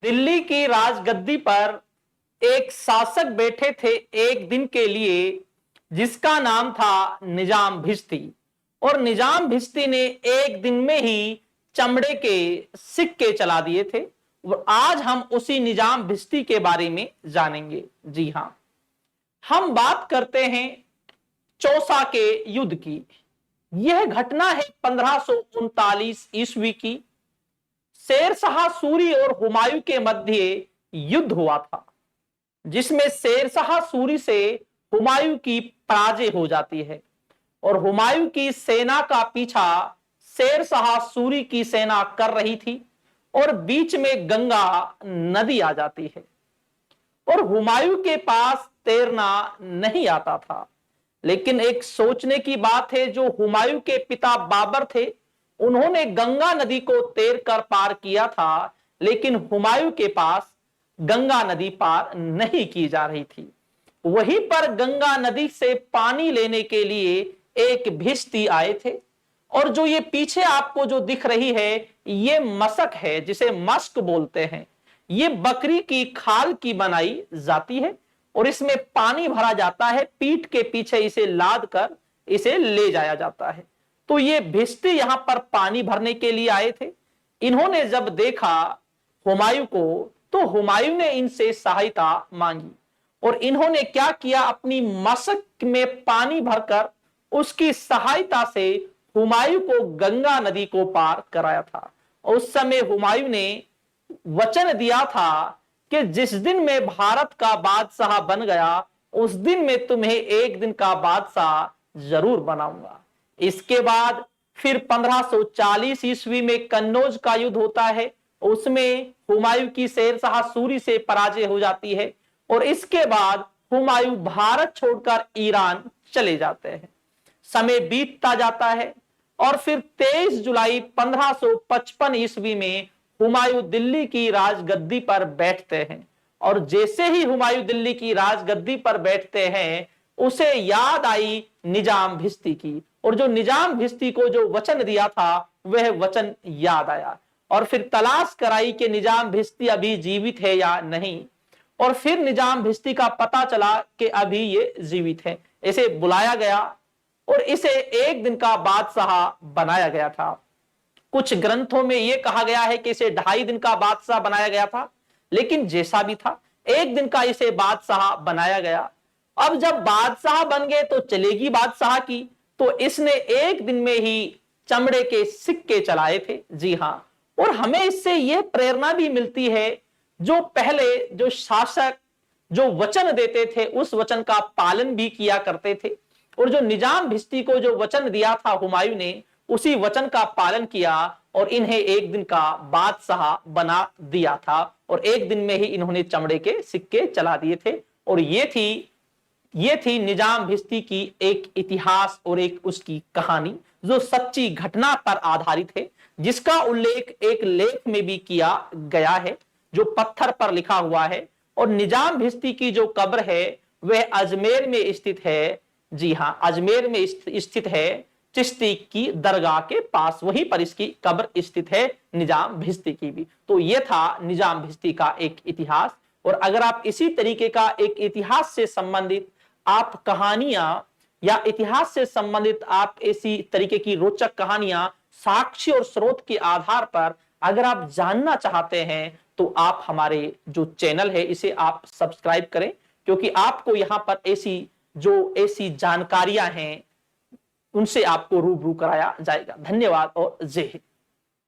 दिल्ली की राजगद्दी पर एक शासक बैठे थे एक दिन के लिए, जिसका नाम था निजाम भिश्ती। और निजाम भिश्ती ने एक दिन में ही चमड़े के सिक्के चला दिए थे। और आज हम उसी निजाम भिश्ती के बारे में जानेंगे। जी हां, हम बात करते हैं चौसा के युद्ध की। यह घटना है 1539 ईस्वी की। शेर शाह सूरी और हुमायूं के मध्य युद्ध हुआ था, जिसमें शेर शाह सूरी से हुमायूं की पराजय हो जाती है और हुमायूं की सेना का पीछा शेर शाह सूरी की सेना कर रही थी और बीच में गंगा नदी आ जाती है। और हुमायूं के पास तैरना नहीं आता था, लेकिन एक सोचने की बात है, जो हुमायूं के पिता बाबर थे, उन्होंने गंगा नदी को तैरकर पार किया था, लेकिन हुमायूं के पास गंगा नदी पार नहीं की जा रही थी। वहीं पर गंगा नदी से पानी लेने के लिए एक भिश्ती आए थे। और जो ये पीछे आपको जो दिख रही है, ये मशक है, जिसे मस्क बोलते हैं। ये बकरी की खाल की बनाई जाती है और इसमें पानी भरा जाता है। पीठ के पीछे इसे लाद कर इसे ले जाया जाता है। तो ये भिश्ती यहां पर पानी भरने के लिए आए थे। इन्होंने जब देखा हुमायूं को, तो हुमायूं ने इनसे सहायता मांगी और इन्होंने क्या किया, अपनी मशक में पानी भरकर उसकी सहायता से हुमायूं को गंगा नदी को पार कराया था। और उस समय हुमायूं ने वचन दिया था कि जिस दिन मैं भारत का बादशाह बन गया, उस दिन मैं तुम्हें एक दिन का बादशाह जरूर बनाऊंगा। इसके बाद फिर 1540 ईस्वी में कन्नौज का युद्ध होता है। उसमें हुमायूं की शेर शाह सूरी से पराजय हो जाती है और इसके बाद हुमायूं भारत छोड़कर ईरान चले जाते हैं। समय बीतता जाता है और फिर 23 जुलाई 1555 ईस्वी में हुमायूं दिल्ली की राजगद्दी पर बैठते हैं। और जैसे ही हुमायूं दिल्ली की राजगद्दी पर बैठते हैं, उसे याद आई निजाम भिश्ती की। और जो निजाम भिश्ती को जो वचन दिया था, वह वचन याद आया और फिर तलाश कराई कि निजाम भिश्ती अभी जीवित है या नहीं। और फिर निजाम भिश्ती का पता चला कि अभी ये जीवित है। इसे बुलाया गया और इसे एक दिन का बादशाह बनाया गया था। कुछ ग्रंथों में यह कहा गया है कि इसे 2.5 दिन का बादशाह बनाया गया था, लेकिन जैसा भी था, एक दिन का इसे बादशाह बनाया गया। अब जब बादशाह बन गए तो चलेगी बादशाह की, तो इसने एक दिन में ही चमड़े के सिक्के चलाए थे। जी हां, और हमें इससे यह प्रेरणा भी मिलती है, जो पहले जो शासक जो वचन देते थे, उस वचन का पालन भी किया करते थे। और जो निजाम भिश्ती को जो वचन दिया था हुमायूं ने, उसी वचन का पालन किया और इन्हें एक दिन का बादशाह बना दिया था। और एक दिन में ही इन्होंने चमड़े के सिक्के चला दिए थे। और ये थी निजाम भिश्ती की एक इतिहास और एक उसकी कहानी, जो सच्ची घटना पर आधारित है, जिसका उल्लेख एक लेख में भी किया गया है, जो पत्थर पर लिखा हुआ है। और निजाम भिश्ती की जो कब्र है, वह अजमेर में स्थित है। जी हां, अजमेर में स्थित है, चिश्ती की दरगाह के पास, वहीं पर इसकी कब्र स्थित है, निजाम भिश्ती की भी। तो यह था निजाम भिश्ती का एक इतिहास। और अगर आप इसी तरीके का एक इतिहास से संबंधित आप कहानियां या इतिहास से संबंधित आप इसी तरीके की रोचक कहानियां साक्ष्य और स्रोत के आधार पर अगर आप जानना चाहते हैं, तो आप हमारे जो चैनल है इसे आप सब्सक्राइब करें, क्योंकि आपको यहां पर ऐसी जानकारियां हैं, उनसे आपको रूबरू कराया जाएगा। धन्यवाद और जय हिंद।